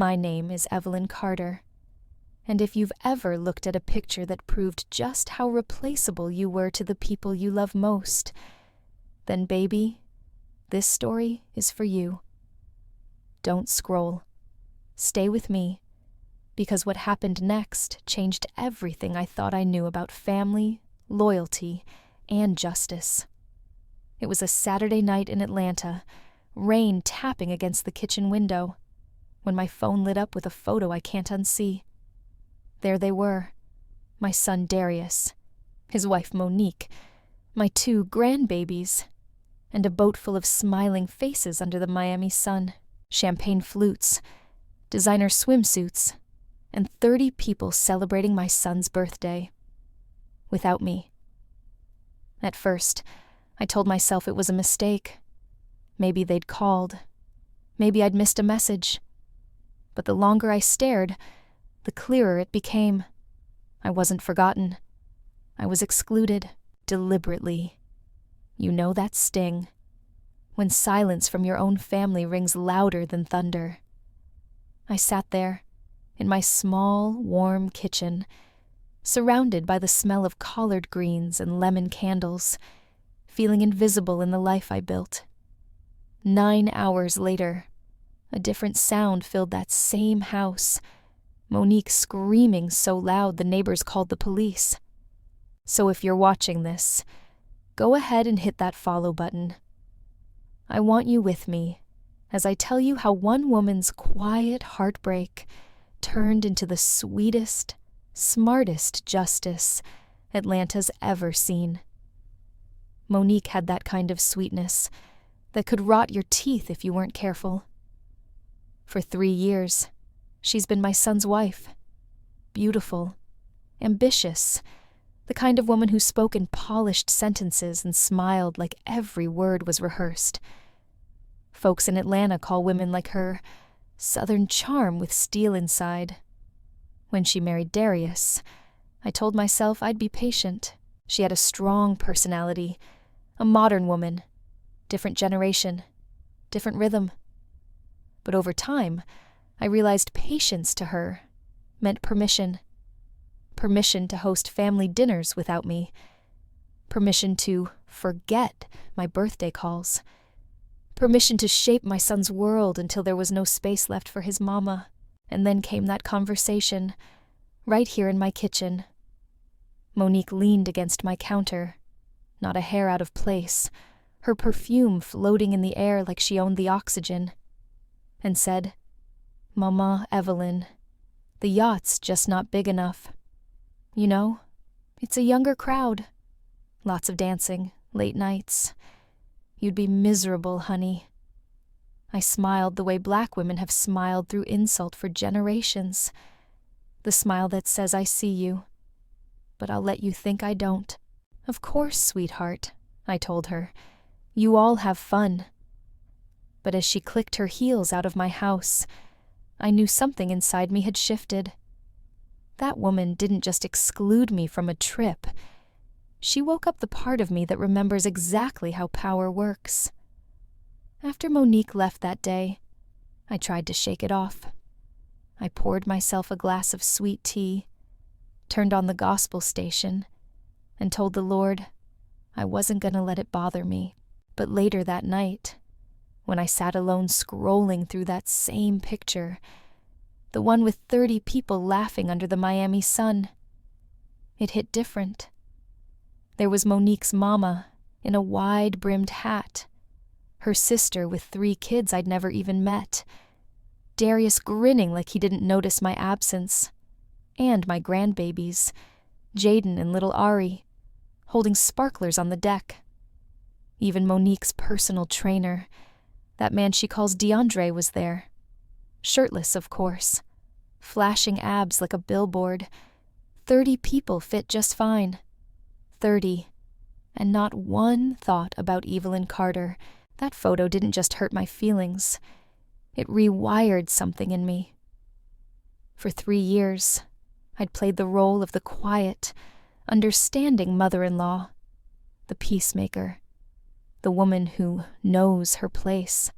My name is Evelyn Carter, and if you've ever looked at a picture that proved just how replaceable you were to the people you love most, then baby, this story is for you. Don't scroll. Stay with me, because what happened next changed everything I thought I knew about family, loyalty, and justice. It was a Saturday night in Atlanta, rain tapping against the kitchen window, when my phone lit up with a photo I can't unsee. There they were, my son Darius, his wife Monique, my 2 grandbabies, and a boat full of smiling faces under the Miami sun, champagne flutes, designer swimsuits, and 30 people celebrating my son's birthday. Without me. At first, I told myself it was a mistake. Maybe they'd called. Maybe I'd missed a message. But the longer I stared, the clearer it became. I wasn't forgotten. I was excluded, deliberately. You know that sting. When silence from your own family rings louder than thunder. I sat there, in my small, warm kitchen, surrounded by the smell of collard greens and lemon candles, feeling invisible in the life I built. 9 hours later, a different sound filled that same house, Monique screaming so loud the neighbors called the police. So if you're watching this, go ahead and hit that follow button. I want you with me as I tell you how one woman's quiet heartbreak turned into the sweetest, smartest justice Atlanta's ever seen. Monique had that kind of sweetness that could rot your teeth if you weren't careful. For 3 years, she's been my son's wife. Beautiful, ambitious, the kind of woman who spoke in polished sentences and smiled like every word was rehearsed. Folks in Atlanta call women like her Southern charm with steel inside. When she married Darius, I told myself I'd be patient. She had a strong personality, a modern woman, different generation, different rhythm. But over time, I realized patience to her meant permission. Permission to host family dinners without me. Permission to forget my birthday calls. Permission to shape my son's world until there was no space left for his mama. And then came that conversation, right here in my kitchen. Monique leaned against my counter, not a hair out of place, her perfume floating in the air like she owned the oxygen, and said, "Mama Evelyn, the yacht's just not big enough. You know, it's a younger crowd. Lots of dancing, late nights. You'd be miserable, honey." I smiled the way Black women have smiled through insult for generations. The smile that says, "I see you, but I'll let you think I don't." "Of course, sweetheart," I told her. "You all have fun." But as she clicked her heels out of my house, I knew something inside me had shifted. That woman didn't just exclude me from a trip. She woke up the part of me that remembers exactly how power works. After Monique left that day, I tried to shake it off. I poured myself a glass of sweet tea, turned on the gospel station, and told the Lord I wasn't going to let it bother me. But later that night, when I sat alone scrolling through that same picture, the one with 30 people laughing under the Miami sun, it hit different. There was Monique's mama in a wide-brimmed hat, her sister with 3 kids I'd never even met, Darius grinning like he didn't notice my absence, and my grandbabies, Jaden and little Ari, holding sparklers on the deck. Even Monique's personal trainer, that man she calls DeAndre, was there. Shirtless, of course, flashing abs like a billboard. 30 people fit just fine. 30. And not one thought about Evelyn Carter. That photo didn't just hurt my feelings. It rewired something in me. For 3 years, I'd played the role of the quiet, understanding mother-in-law, the peacemaker, the woman who knows her place.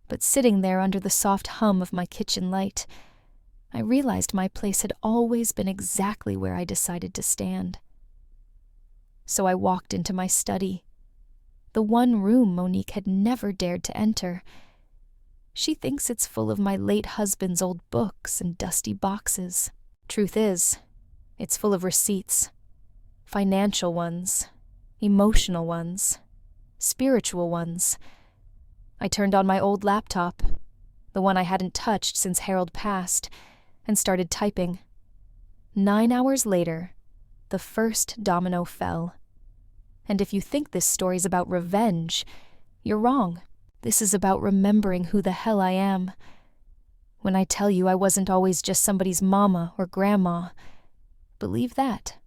But sitting there under the soft hum of my kitchen light, I realized my place had always been exactly where I decided to stand. So I walked into my study, the one room Monique had never dared to enter. She thinks it's full of my late husband's old books and dusty boxes. Truth is, it's full of receipts. Financial ones, emotional ones, spiritual ones. I turned on my old laptop, the one I hadn't touched since Harold passed, and started typing. 9 hours later, the first domino fell. And if you think this story's about revenge, you're wrong. This is about remembering who the hell I am. When I tell you I wasn't always just somebody's mama or grandma, believe that.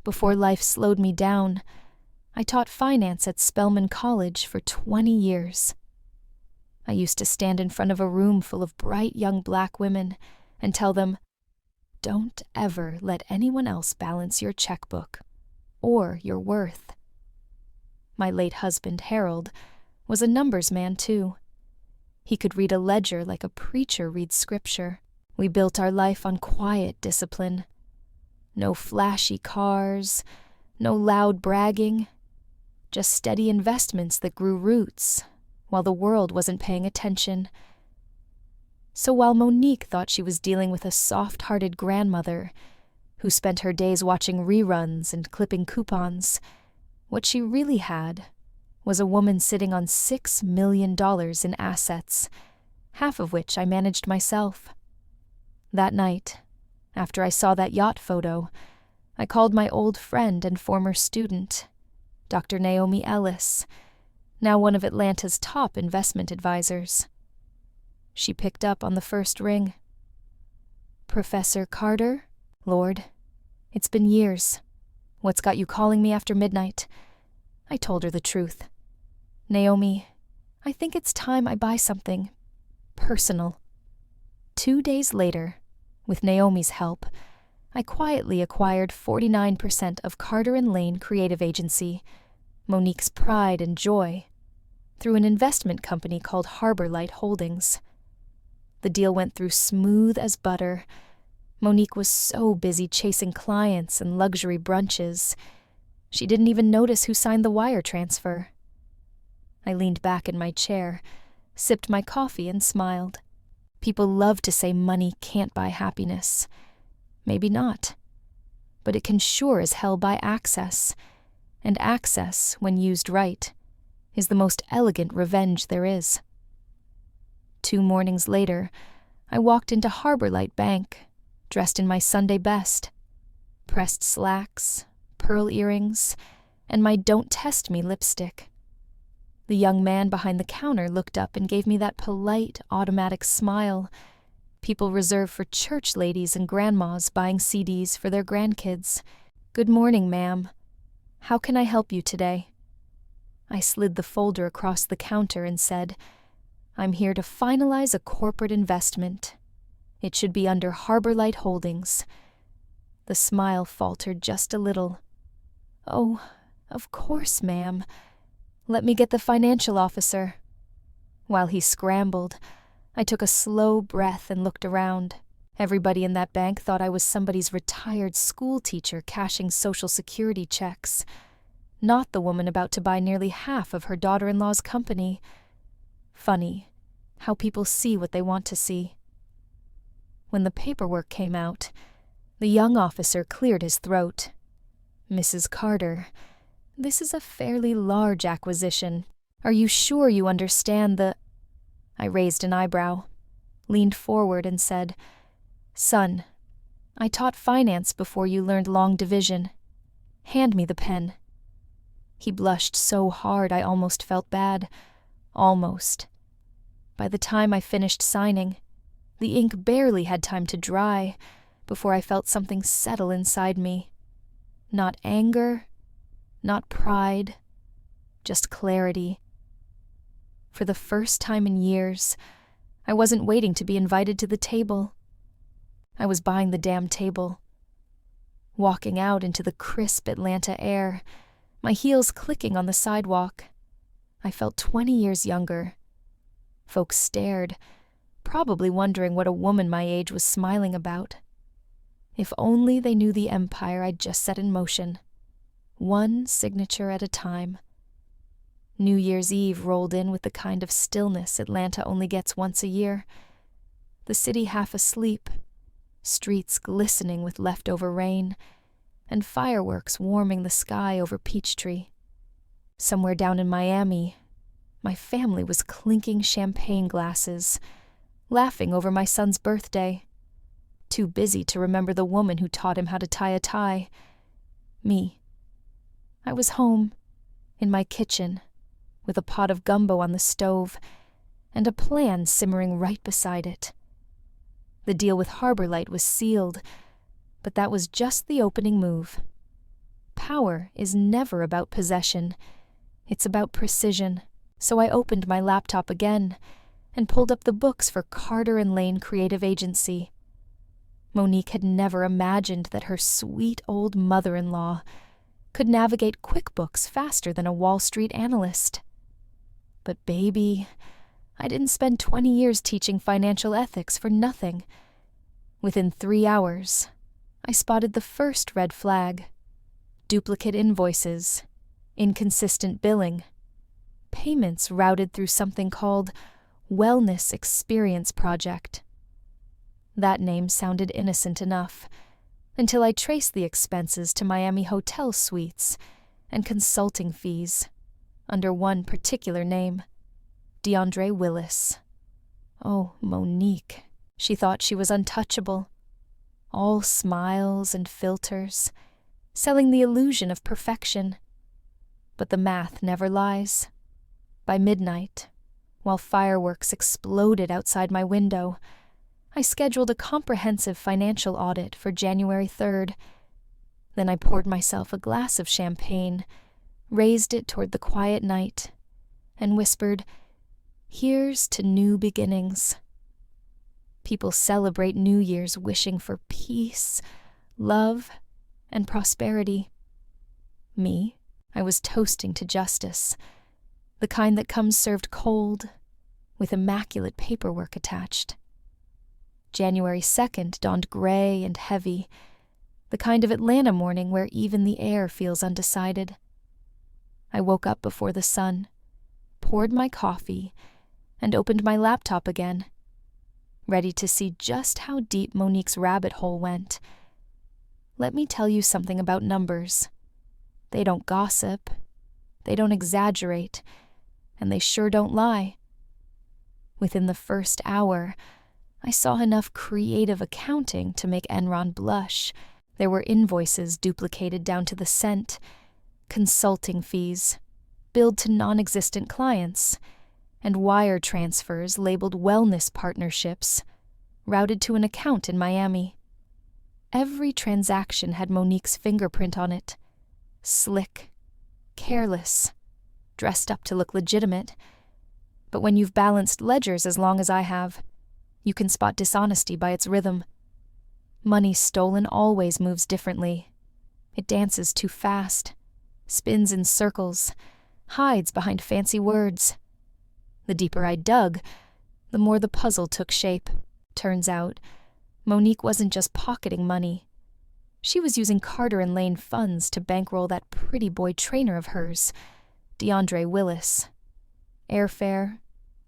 Before life slowed me down, I taught finance at Spelman College for 20 years. I used to stand in front of a room full of bright young black women and tell them, "Don't ever let anyone else balance your checkbook or your worth." My late husband, Harold, was a numbers man too. He could read a ledger like a preacher reads scripture. We built our life on quiet discipline. No flashy cars, no loud bragging, just steady investments that grew roots while the world wasn't paying attention. So while Monique thought she was dealing with a soft-hearted grandmother who spent her days watching reruns and clipping coupons, what she really had was a woman sitting on $6 million in assets, half of which I managed myself. That night, after I saw that yacht photo, I called my old friend and former student, Dr. Naomi Ellis, now one of Atlanta's top investment advisors. She picked up on the first ring. "Professor Carter? Lord, it's been years. What's got you calling me after midnight?" I told her the truth. "Naomi, I think it's time I buy something personal." 2 days later, with Naomi's help, I quietly acquired 49% of Carter & Lane Creative Agency, Monique's pride and joy, through an investment company called Harbor Light Holdings. The deal went through smooth as butter. Monique was so busy chasing clients and luxury brunches, she didn't even notice who signed the wire transfer. I leaned back in my chair, sipped my coffee, and smiled. People love to say money can't buy happiness. Maybe not. But it can sure as hell buy access. And access, when used right, is the most elegant revenge there is. 2 mornings later, I walked into Harbor Light Bank, dressed in my Sunday best. Pressed slacks, pearl earrings, and my "Don't Test Me" lipstick. The young man behind the counter looked up and gave me that polite, automatic smile people reserve for church ladies and grandmas buying CDs for their grandkids. "Good morning, ma'am. How can I help you today?" I slid the folder across the counter and said, "I'm here to finalize a corporate investment. It should be under Harbor Light Holdings." The smile faltered just a little. "Oh, of course, ma'am. Let me get the financial officer." While he scrambled, I took a slow breath and looked around. Everybody in that bank thought I was somebody's retired school teacher cashing Social Security checks, not the woman about to buy nearly half of her daughter-in-law's company. Funny how people see what they want to see. When the paperwork came out, the young officer cleared his throat. "Mrs. Carter, this is a fairly large acquisition. Are you sure you understand the—" I raised an eyebrow, leaned forward and said, "Son, I taught finance before you learned long division. Hand me the pen." He blushed so hard I almost felt bad. Almost. By the time I finished signing, the ink barely had time to dry before I felt something settle inside me. Not anger, not pride, just clarity. For the first time in years, I wasn't waiting to be invited to the table. I was buying the damn table. Walking out into the crisp Atlanta air, my heels clicking on the sidewalk, I felt 20 years younger. Folks stared, probably wondering what a woman my age was smiling about. If only they knew the empire I'd just set in motion, one signature at a time. New Year's Eve rolled in with the kind of stillness Atlanta only gets once a year. The city half asleep, streets glistening with leftover rain, and fireworks warming the sky over Peachtree. Somewhere down in Miami, my family was clinking champagne glasses, laughing over my son's birthday, too busy to remember the woman who taught him how to tie a tie. Me. I was home, in my kitchen, with a pot of gumbo on the stove, and a plan simmering right beside it. The deal with Harbor Light was sealed, but that was just the opening move. Power is never about possession. It's about precision. So I opened my laptop again and pulled up the books for Carter and Lane Creative Agency. Monique had never imagined that her sweet old mother-in-law could navigate QuickBooks faster than a Wall Street analyst. But baby, I didn't spend 20 years teaching financial ethics for nothing. Within 3 hours, I spotted the first red flag: duplicate invoices, inconsistent billing, payments routed through something called Wellness Experience Project. That name sounded innocent enough, until I traced the expenses to Miami hotel suites and consulting fees, under one particular name, DeAndre Willis. Oh, Monique. She thought she was untouchable. All smiles and filters, selling the illusion of perfection. But the math never lies. By midnight, while fireworks exploded outside my window, I scheduled a comprehensive financial audit for January 3rd. Then I poured myself a glass of champagne, raised it toward the quiet night, and whispered, "Here's to new beginnings." People celebrate New Year's wishing for peace, love, and prosperity. Me, I was toasting to justice, the kind that comes served cold, with immaculate paperwork attached. January 2nd dawned gray and heavy, the kind of Atlanta morning where even the air feels undecided. I woke up before the sun, poured my coffee, and opened my laptop again, ready to see just how deep Monique's rabbit hole went. Let me tell you something about numbers. They don't gossip, they don't exaggerate, and they sure don't lie. Within the first hour, I saw enough creative accounting to make Enron blush. There were invoices duplicated down to the cent, consulting fees, billed to non-existent clients, and wire transfers labeled wellness partnerships, routed to an account in Miami. Every transaction had Monique's fingerprint on it. Slick, careless, dressed up to look legitimate. But when you've balanced ledgers as long as I have, you can spot dishonesty by its rhythm. Money stolen always moves differently. It dances too fast, spins in circles, hides behind fancy words. The deeper I dug, the more the puzzle took shape. Turns out, Monique wasn't just pocketing money. She was using Carter and Lane funds to bankroll that pretty boy trainer of hers, DeAndre Willis. Airfare,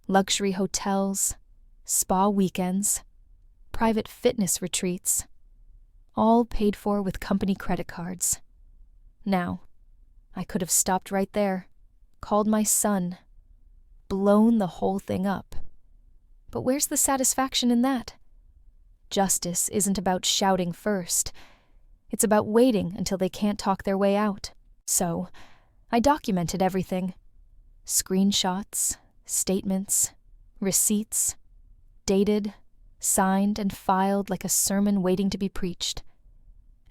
luxury hotels, spa weekends, private fitness retreats, all paid for with company credit cards. Now, I could have stopped right there, called my son, blown the whole thing up. But where's the satisfaction in that? Justice isn't about shouting first. It's about waiting until they can't talk their way out. So, I documented everything. Screenshots, statements, receipts, dated, signed, and filed like a sermon waiting to be preached.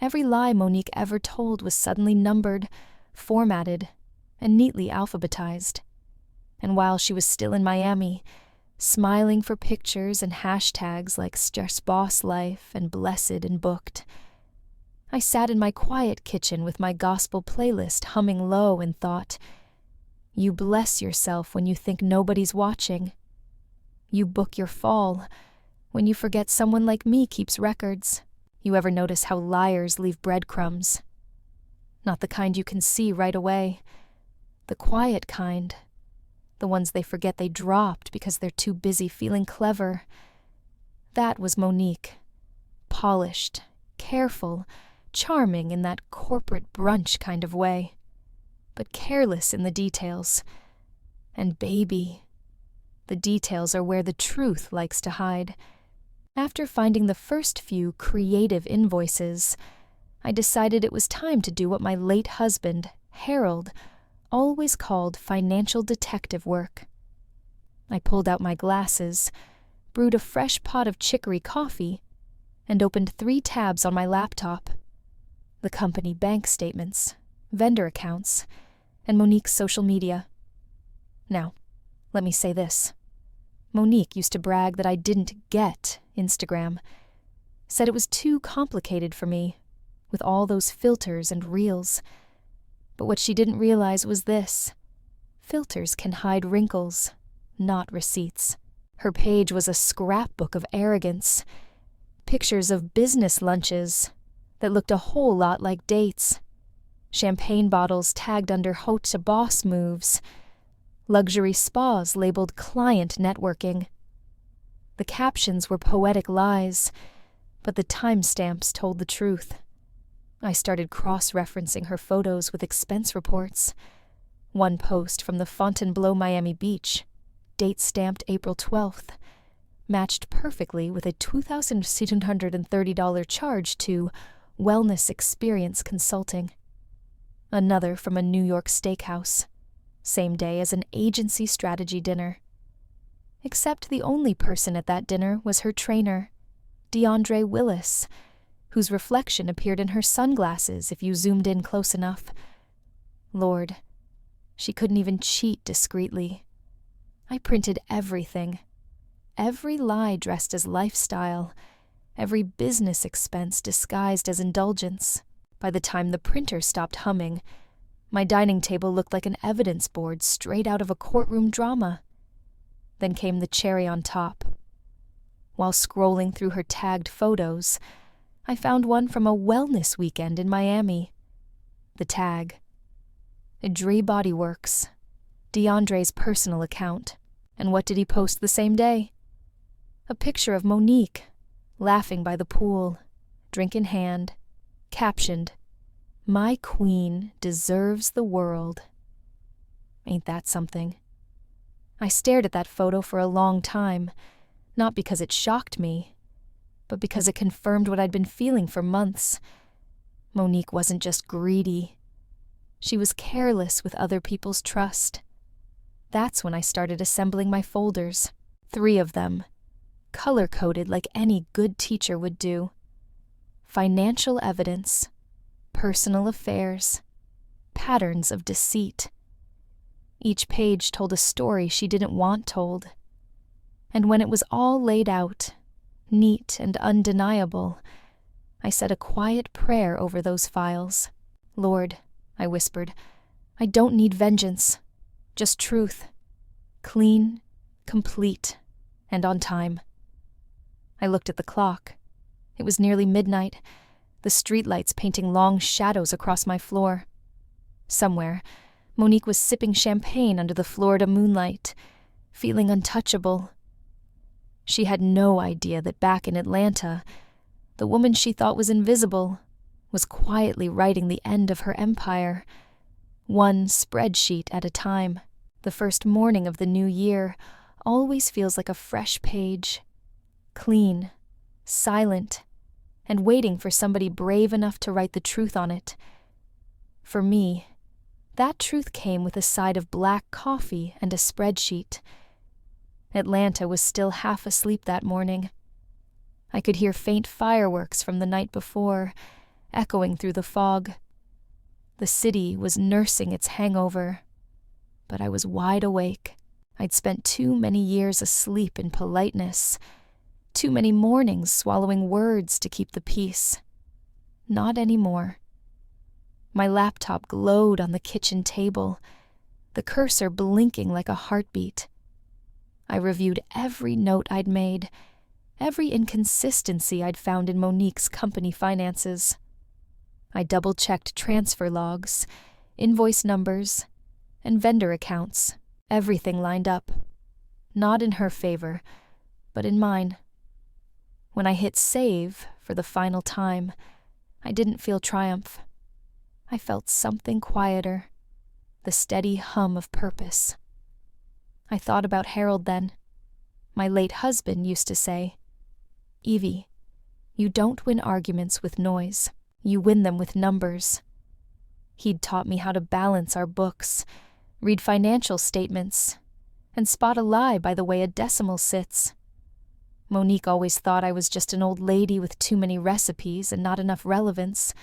Every lie Monique ever told was suddenly numbered, formatted, and neatly alphabetized. And while she was still in Miami, smiling for pictures and hashtags like Stress Boss Life and Blessed and Booked, I sat in my quiet kitchen with my gospel playlist humming low and thought, "You bless yourself when you think nobody's watching. You book your fall. When you forget, someone like me keeps records. You ever notice how liars leave breadcrumbs? Not the kind you can see right away. The quiet kind. The ones they forget they dropped because they're too busy feeling clever. That was Monique. Polished, careful, charming in that corporate brunch kind of way, but careless in the details. And baby, the details are where the truth likes to hide. After finding the first few creative invoices, I decided it was time to do what my late husband, Harold, always called financial detective work. I pulled out my glasses, brewed a fresh pot of chicory coffee, and opened 3 tabs on my laptop: the company bank statements, vendor accounts, and Monique's social media. Now, let me say this. Monique used to brag that I didn't get Instagram, said it was too complicated for me, with all those filters and reels. But what she didn't realize was this: filters can hide wrinkles, not receipts. Her page was a scrapbook of arrogance, pictures of business lunches that looked a whole lot like dates, champagne bottles tagged under "Ho to Boss" moves, luxury spas labeled client networking. The captions were poetic lies, but the timestamps told the truth. I started cross-referencing her photos with expense reports. One post from the Fontainebleau Miami Beach, date stamped April 12th, matched perfectly with a $2,730 charge to Wellness Experience Consulting. Another from a New York steakhouse, same day as an agency strategy dinner. Except the only person at that dinner was her trainer, DeAndre Willis, whose reflection appeared in her sunglasses if you zoomed in close enough. Lord, she couldn't even cheat discreetly. I printed everything. Every lie dressed as lifestyle, every business expense disguised as indulgence. By the time the printer stopped humming, my dining table looked like an evidence board straight out of a courtroom drama. Then came the cherry on top. While scrolling through her tagged photos, I found one from a wellness weekend in Miami. The tag: Idri Bodyworks, DeAndre's personal account. And what did he post the same day? A picture of Monique, laughing by the pool, drink in hand, captioned, "My queen deserves the world." Ain't that something? I stared at that photo for a long time, not because it shocked me, but because it confirmed what I'd been feeling for months. Monique wasn't just greedy. She was careless with other people's trust. That's when I started assembling my folders, 3 of them, color-coded like any good teacher would do. Financial evidence, personal affairs, patterns of deceit. Each page told a story she didn't want told. And when it was all laid out, neat and undeniable, I said a quiet prayer over those files. "Lord," I whispered, "I don't need vengeance, just truth. Clean, complete, and on time." I looked at the clock. It was nearly midnight, the streetlights painting long shadows across my floor. Somewhere, Monique was sipping champagne under the Florida moonlight, feeling untouchable. She had no idea that back in Atlanta, the woman she thought was invisible was quietly writing the end of her empire, one spreadsheet at a time. The first morning of the new year always feels like a fresh page, clean, silent, and waiting for somebody brave enough to write the truth on it. For me, that truth came with a side of black coffee and a spreadsheet. Atlanta was still half asleep that morning. I could hear faint fireworks from the night before, echoing through the fog. The city was nursing its hangover, but I was wide awake. I'd spent too many years asleep in politeness, too many mornings swallowing words to keep the peace. Not anymore. My laptop glowed on the kitchen table, the cursor blinking like a heartbeat. I reviewed every note I'd made, every inconsistency I'd found in Monique's company finances. I double-checked transfer logs, invoice numbers, and vendor accounts. Everything lined up. Not in her favor, but in mine. When I hit save for the final time, I didn't feel triumph. I felt something quieter, the steady hum of purpose. I thought about Harold then. My late husband used to say, "Evie, you don't win arguments with noise, you win them with numbers." He'd taught me how to balance our books, read financial statements, and spot a lie by the way a decimal sits. Monique always thought I was just an old lady with too many recipes and not enough relevance,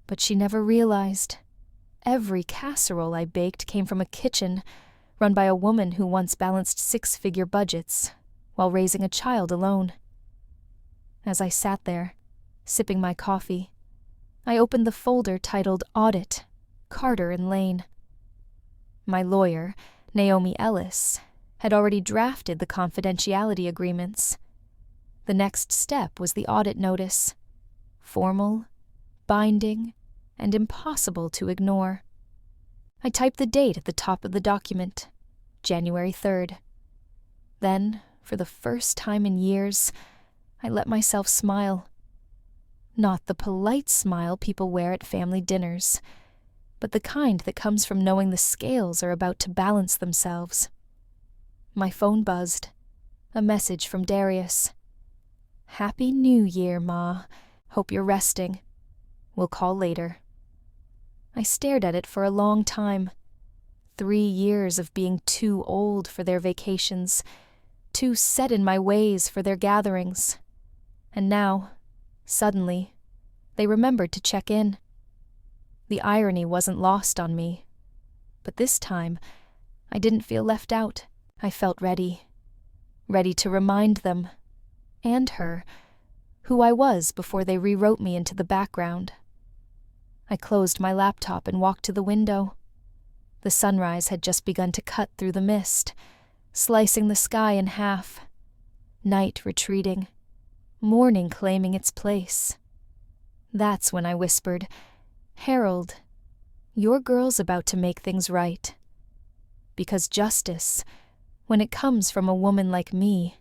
but she never realized every casserole I baked came from a kitchen run by a woman who once balanced 6-figure budgets while raising a child alone. As I sat there, sipping my coffee, I opened the folder titled Audit, Carter and Lane. My lawyer, Naomi Ellis, had already drafted the confidentiality agreements. The next step was the audit notice, formal, binding, and impossible to ignore. I typed the date at the top of the document, January 3rd. Then, for the first time in years, I let myself smile. Not the polite smile people wear at family dinners, but the kind that comes from knowing the scales are about to balance themselves. My phone buzzed. A message from Darius. "Happy New Year, Ma. Hope you're resting. We'll call later." I stared at it for a long time. 3 years of being too old for their vacations, too set in my ways for their gatherings. And now, suddenly, they remembered to check in. The irony wasn't lost on me. But this time, I didn't feel left out. I felt ready. Ready to remind them, and her, who I was before they rewrote me into the background. I closed my laptop and walked to the window. The sunrise had just begun to cut through the mist, slicing the sky in half. Night retreating, morning claiming its place. That's when I whispered, "Harold, your girl's about to make things right." Because justice, when it comes from a woman like me,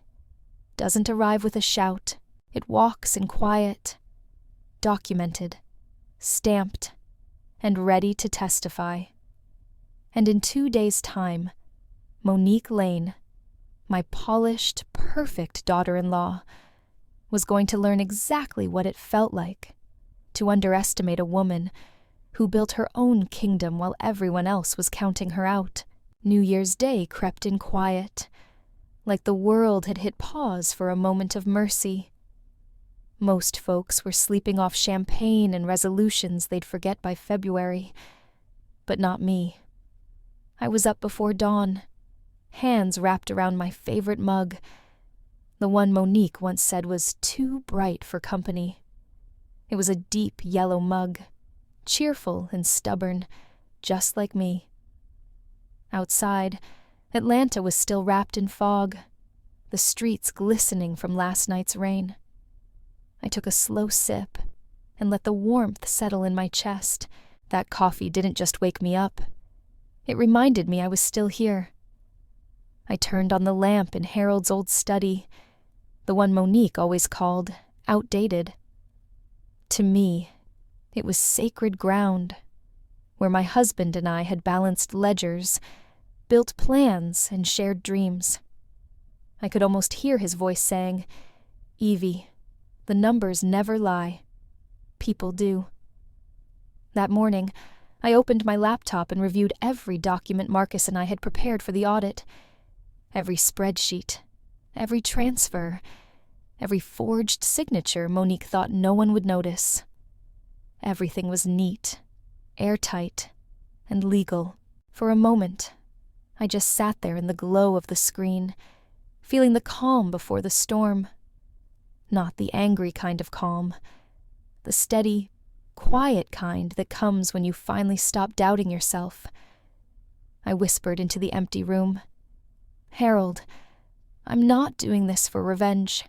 doesn't arrive with a shout. It walks in quiet, documented, stamped, and ready to testify. And in 2 days' time, Monique Lane, my polished, perfect daughter-in-law, was going to learn exactly what it felt like to underestimate a woman who built her own kingdom while everyone else was counting her out. New Year's Day crept in quiet, like the world had hit pause for a moment of mercy. Most folks were sleeping off champagne and resolutions they'd forget by February, but not me. I was up before dawn, hands wrapped around my favorite mug, the one Monique once said was too bright for company. It was a deep yellow mug, cheerful and stubborn, just like me. Outside, Atlanta was still wrapped in fog, the streets glistening from last night's rain. I took a slow sip and let the warmth settle in my chest. That coffee didn't just wake me up. It reminded me I was still here. I turned on the lamp in Harold's old study, the one Monique always called outdated. To me, it was sacred ground, where my husband and I had balanced ledgers, built plans, and shared dreams. I could almost hear his voice saying, "Evie, the numbers never lie. People do." That morning, I opened my laptop and reviewed every document Marcus and I had prepared for the audit. Every spreadsheet, every transfer, every forged signature Monique thought no one would notice. Everything was neat, airtight, and legal. For a moment, I just sat there in the glow of the screen, feeling the calm before the storm. Not the angry kind of calm, the steady, quiet kind that comes when you finally stop doubting yourself. I whispered into the empty room, "Harold, I'm not doing this for revenge.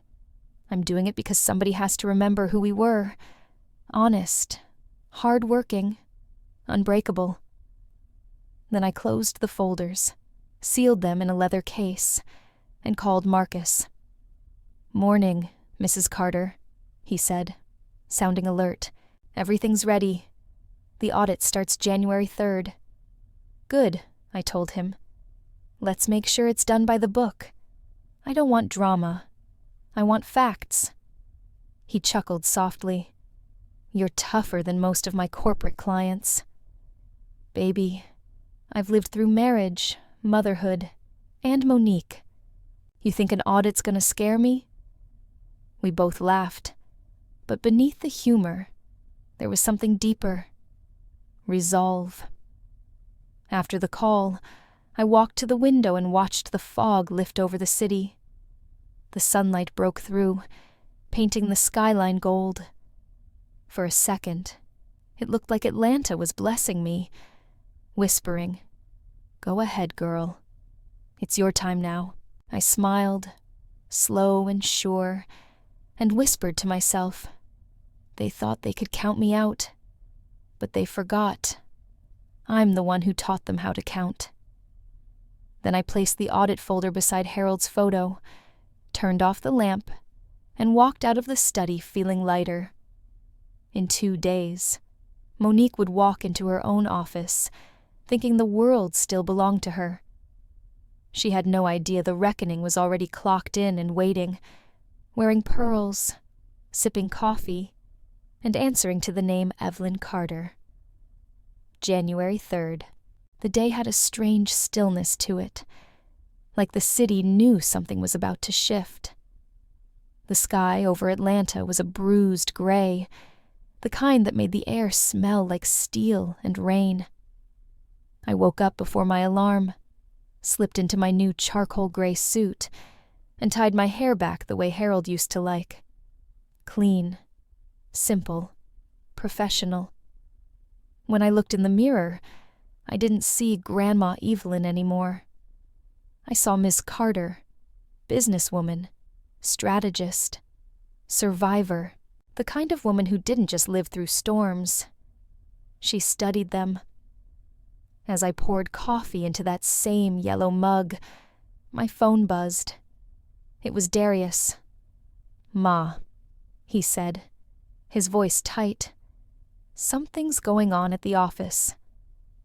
I'm doing it because somebody has to remember who we were. Honest, hard-working, unbreakable. Then I closed the folders, sealed them in a leather case, and called Marcus. "Morning, Mrs. Carter," he said, sounding alert. "Everything's ready. The audit starts January 3rd. "Good," I told him. "Let's make sure it's done by the book. I don't want drama. I want facts." He chuckled softly. "You're tougher than most of my corporate clients." "Baby, I've lived through marriage, motherhood, and Monique. You think an audit's gonna scare me?" We both laughed, but beneath the humor, there was something deeper. Resolve. After the call, I walked to the window and watched the fog lift over the city. The sunlight broke through, painting the skyline gold. For a second, it looked like Atlanta was blessing me, whispering, "Go ahead, girl. It's your time now." I smiled, slow and sure, and whispered to myself, "They thought they could count me out, but they forgot. I'm the one who taught them how to count." Then I placed the audit folder beside Harold's photo, turned off the lamp, and walked out of the study feeling lighter. In 2 days, Monique would walk into her own office, thinking the world still belonged to her. She had no idea the reckoning was already clocked in and waiting, wearing pearls, sipping coffee, and answering to the name Evelyn Carter. January 3rd. The day had a strange stillness to it, like the city knew something was about to shift. The sky over Atlanta was a bruised gray, the kind that made the air smell like steel and rain. I woke up before my alarm, slipped into my new charcoal gray suit, and tied my hair back the way Harold used to like. Clean, simple, professional. When I looked in the mirror, I didn't see Grandma Evelyn anymore. I saw Miss Carter, businesswoman, strategist, survivor, the kind of woman who didn't just live through storms. She studied them. As I poured coffee into that same yellow mug, my phone buzzed. It was Darius. "Ma," he said, his voice tight. "Something's going on at the office.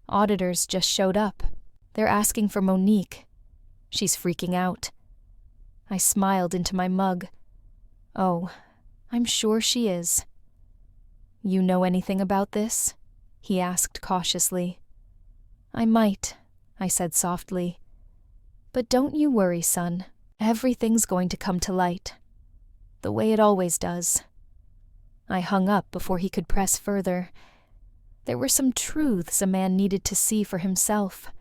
Auditors just showed up. They're asking for Monique. She's freaking out." I smiled into my mug. "Oh, I'm sure she is." "You know anything about this?" he asked cautiously. "I might," I said softly. "But don't you worry, son. Everything's going to come to light. The way it always does." I hung up before he could press further. There were some truths a man needed to see for himself.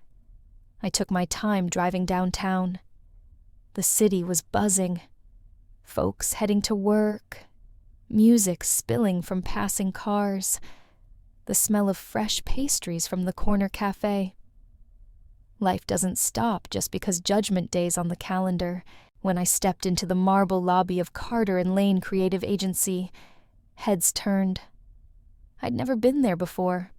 I took my time driving downtown. The city was buzzing. Folks heading to work. Music spilling from passing cars. The smell of fresh pastries from the corner cafe. Life doesn't stop just because Judgment Day's on the calendar. When I stepped into the marble lobby of Carter and Lane Creative Agency, heads turned. I'd never been there before.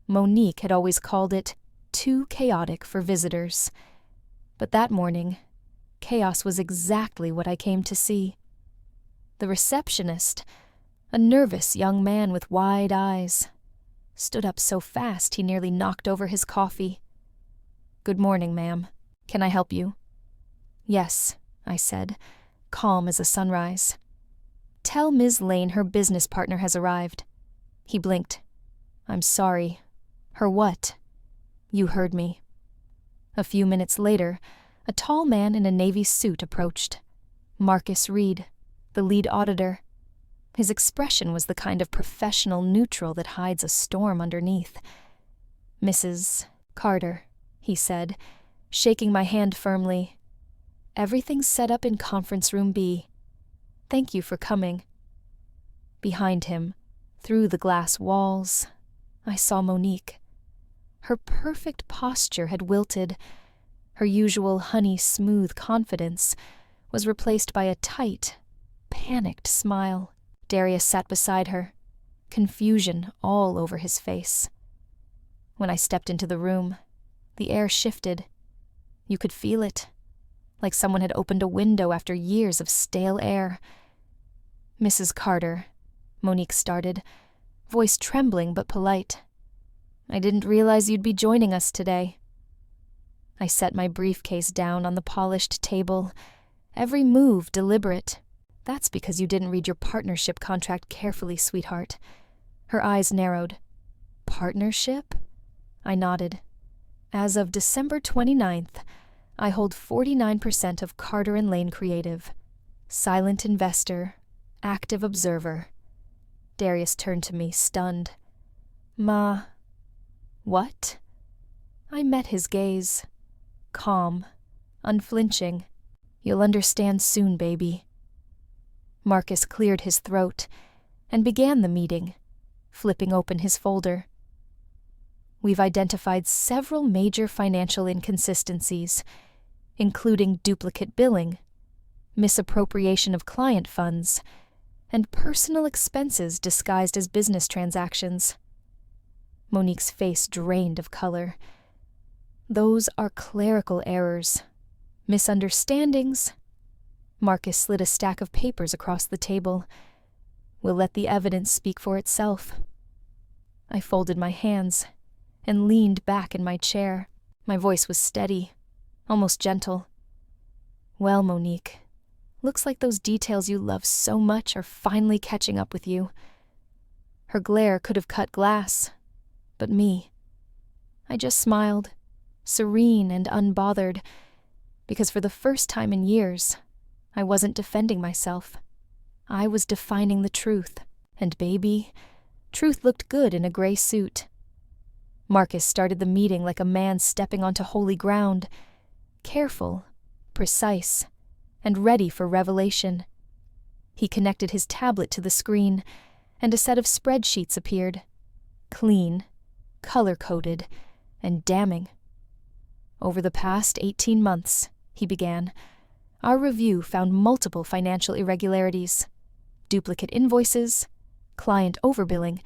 Monique had always called it too chaotic for visitors. But that morning, chaos was exactly what I came to see. The receptionist, a nervous young man with wide eyes, stood up so fast he nearly knocked over his coffee. "Good morning, ma'am. Can I help you?" "Yes," I said, calm as a sunrise. "Tell Ms. Lane her business partner has arrived." He blinked. "I'm sorry. Her what?" "You heard me." A few minutes later, a tall man in a navy suit approached. Marcus Reed, the lead auditor. His expression was the kind of professional neutral that hides a storm underneath. "Mrs. Carter," he said, shaking my hand firmly. "Everything's set up in Conference Room B. Thank you for coming." Behind him, through the glass walls, I saw Monique. Her perfect posture had wilted. Her usual honey-smooth confidence was replaced by a tight, panicked smile. Darius sat beside her, confusion all over his face. When I stepped into the room, the air shifted. You could feel it, like someone had opened a window after years of stale air. "Mrs. Carter," Monique started, voice trembling but polite. "I didn't realize you'd be joining us today." I set my briefcase down on the polished table, every move deliberate. "That's because you didn't read your partnership contract carefully, sweetheart." Her eyes narrowed. "Partnership?" I nodded. "As of December 29th, I hold 49% of Carter & Lane Creative. Silent investor, active observer." Darius turned to me, stunned. "Ma..." "What?" I met his gaze. Calm, unflinching. "You'll understand soon, baby." Marcus cleared his throat and began the meeting, flipping open his folder. "We've identified several major financial inconsistencies, including duplicate billing, misappropriation of client funds, and personal expenses disguised as business transactions." Monique's face drained of color. "Those are clerical errors. Misunderstandings." Marcus slid a stack of papers across the table. "We'll let the evidence speak for itself." I folded my hands and leaned back in my chair. My voice was steady, almost gentle. "Well, Monique, looks like those details you love so much are finally catching up with you." Her glare could have cut glass, but me. I just smiled, serene and unbothered, because for the first time in years, I wasn't defending myself. I was defining the truth, and baby, truth looked good in a gray suit. Marcus started the meeting like a man stepping onto holy ground, careful, precise, and ready for revelation. He connected his tablet to the screen, and a set of spreadsheets appeared, clean, color-coded, and damning. "Over the past 18 months, he began, "our review found multiple financial irregularities, duplicate invoices, client overbilling,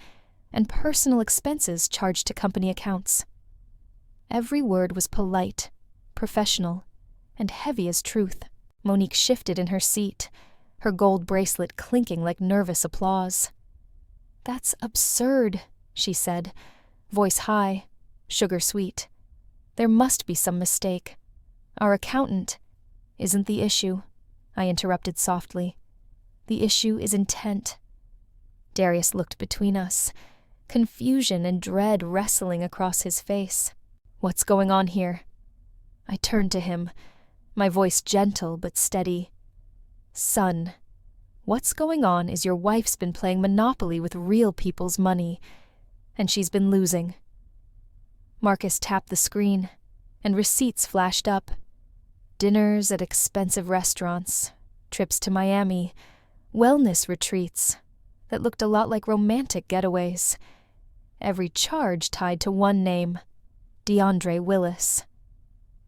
and personal expenses charged to company accounts." Every word was polite, professional, and heavy as truth. Monique shifted in her seat, her gold bracelet clinking like nervous applause. "That's absurd," she said, voice high, sugar sweet. "There must be some mistake. Our accountant..." "Isn't the issue," I interrupted softly. "The issue is intent." Darius looked between us, confusion and dread wrestling across his face. "What's going on here?" I turned to him, my voice gentle but steady. "Son, what's going on is your wife's been playing Monopoly with real people's money, and she's been losing." Marcus tapped the screen, and receipts flashed up. Dinners at expensive restaurants, trips to Miami, wellness retreats that looked a lot like romantic getaways. Every charge tied to one name, DeAndre Willis.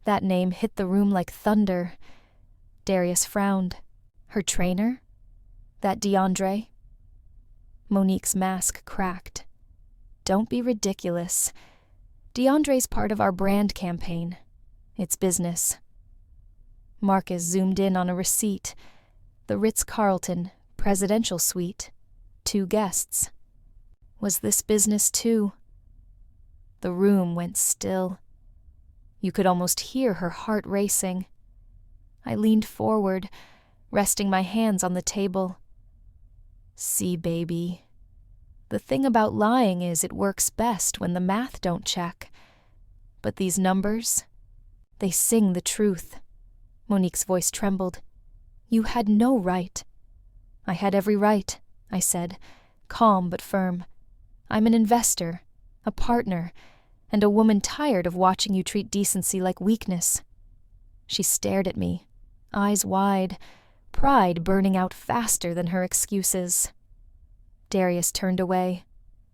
That name hit the room like thunder. Darius frowned. "Her trainer? That DeAndre?" Monique's mask cracked. "Don't be ridiculous. DeAndre's part of our brand campaign. It's business." Marcus zoomed in on a receipt. The Ritz-Carlton, presidential suite. 2 guests. Was this business too? The room went still. You could almost hear her heart racing. I leaned forward, resting my hands on the table. "See, baby. The thing about lying is it works best when the math don't check. But these numbers, they sing the truth." Monique's voice trembled. "You had no right." "I had every right," I said, calm but firm. "I'm an investor, a partner, and a woman tired of watching you treat decency like weakness." She stared at me, eyes wide, pride burning out faster than her excuses. Darius turned away,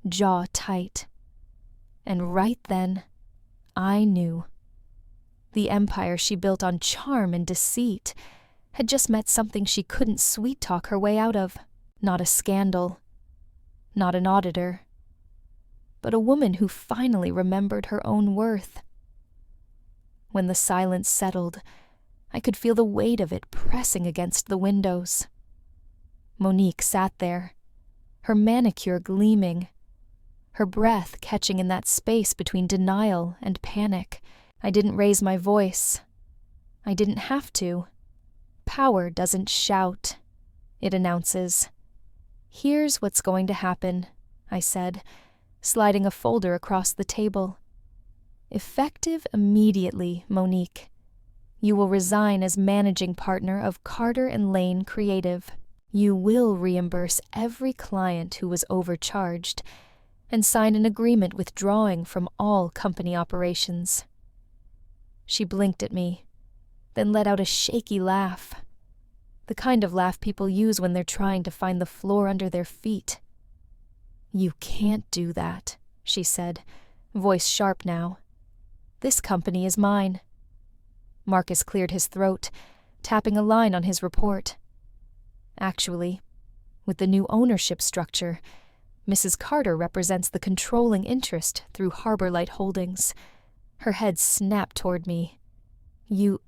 jaw tight. And right then, I knew. The empire she built on charm and deceit had just met something she couldn't sweet-talk her way out of. Not a scandal, not an auditor, but a woman who finally remembered her own worth. When the silence settled, I could feel the weight of it pressing against the windows. Monique sat there, her manicure gleaming, her breath catching in that space between denial and panic. I didn't raise my voice. I didn't have to. Power doesn't shout. It announces. "Here's what's going to happen," I said, sliding a folder across the table. "Effective immediately, Monique. You will resign as managing partner of Carter & Lane Creative. You will reimburse every client who was overcharged and sign an agreement withdrawing from all company operations." She blinked at me, then let out a shaky laugh, the kind of laugh people use when they're trying to find the floor under their feet. "You can't do that," she said, voice sharp now. "This company is mine." Marcus cleared his throat, tapping a line on his report. Actually, with the new ownership structure, Mrs. Carter represents the controlling interest through Harbor Light Holdings. Her head snapped toward me. You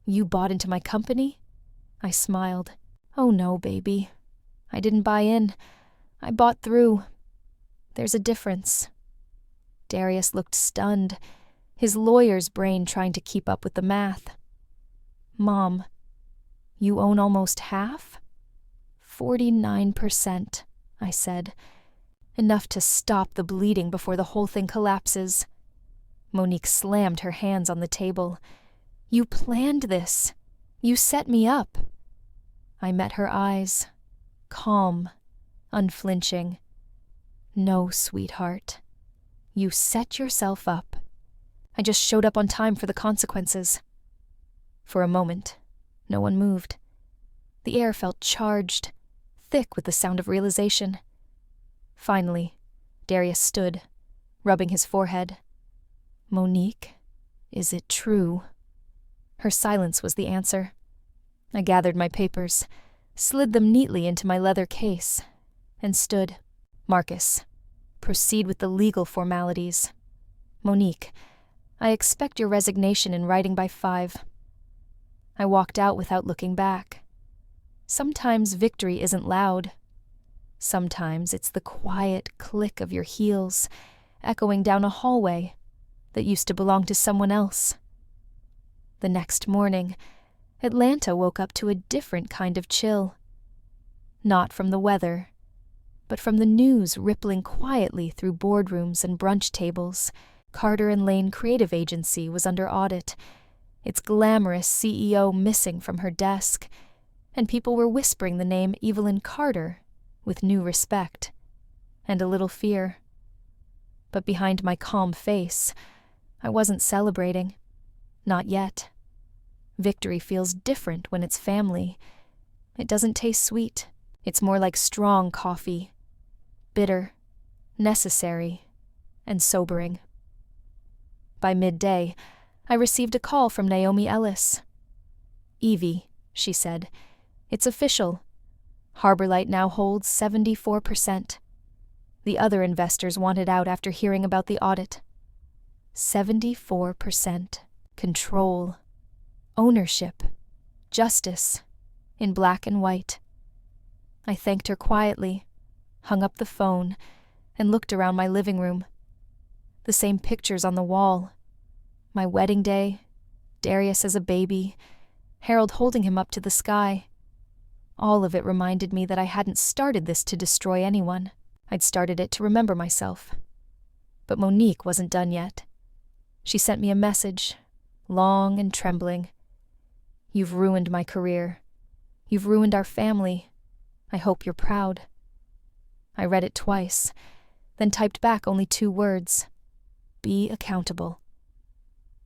bought into my company?" I smiled. "Oh no, baby. I didn't buy in. I bought through. There's a difference." Darius looked stunned, his lawyer's brain trying to keep up with the math. "Mom, you own almost half?" 49%, I said. "Enough to stop the bleeding before the whole thing collapses." Monique slammed her hands on the table. "You planned this. You set me up." I met her eyes, calm, unflinching. "No, sweetheart. You set yourself up. I just showed up on time for the consequences." For a moment, no one moved. The air felt charged, thick with the sound of realization. Finally, Darius stood, rubbing his forehead. "Monique, is it true?" Her silence was the answer. I gathered my papers, slid them neatly into my leather case, and stood. "Marcus, proceed with the legal formalities. Monique, I expect your resignation in writing by 5. I walked out without looking back. Sometimes victory isn't loud. Sometimes it's the quiet click of your heels echoing down a hallway that used to belong to someone else. The next morning, Atlanta woke up to a different kind of chill. Not from the weather, but from the news rippling quietly through boardrooms and brunch tables. Carter & Lane Creative Agency was under audit, its glamorous CEO missing from her desk, and people were whispering the name Evelyn Carter with new respect and a little fear. But behind my calm face, I wasn't celebrating. Not yet. Victory feels different when it's family. It doesn't taste sweet. It's more like strong coffee. Bitter, necessary, and sobering. By midday, I received a call from Naomi Ellis. "Evie," she said, "it's official. Harbor Light now holds 74%. The other investors wanted out after hearing about the audit. 74%. Control. Ownership. Justice. In black and white." I thanked her quietly, hung up the phone, and looked around my living room. The same pictures on the wall. My wedding day, Darius as a baby, Harold holding him up to the sky. All of it reminded me that I hadn't started this to destroy anyone. I'd started it to remember myself. But Monique wasn't done yet. She sent me a message, long and trembling. "You've ruined my career. You've ruined our family. I hope you're proud." I read it twice, then typed back only 2 words. "Be accountable."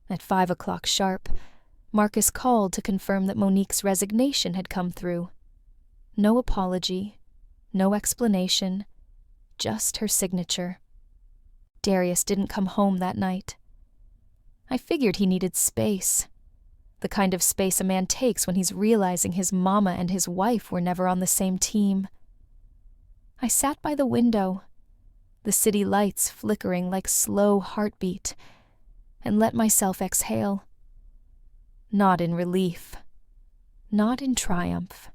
At 5 o'clock sharp, Marcus called to confirm that Monique's resignation had come through. No apology, no explanation, just her signature. Darius didn't come home that night. I figured he needed space. The kind of space a man takes when he's realizing his mama and his wife were never on the same team. I sat by the window, the city lights flickering like slow heartbeat, and let myself exhale. Not in relief, not in triumph,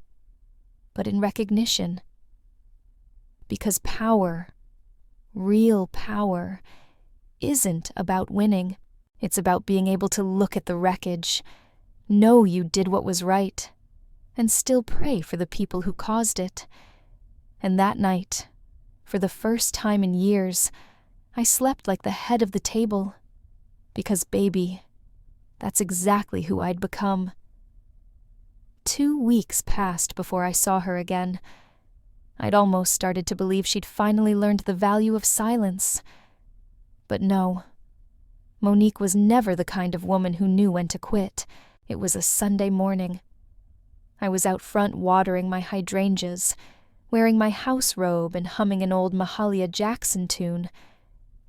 but in recognition. Because power, real power, isn't about winning. It's about being able to look at the wreckage, know you did what was right, and still pray for the people who caused it. And that night, for the first time in years, I slept like the head of the table. Because, baby, that's exactly who I'd become. 2 weeks passed before I saw her again. I'd almost started to believe she'd finally learned the value of silence. But no. Monique was never the kind of woman who knew when to quit. It was a Sunday morning. I was out front watering my hydrangeas, wearing my house robe and humming an old Mahalia Jackson tune,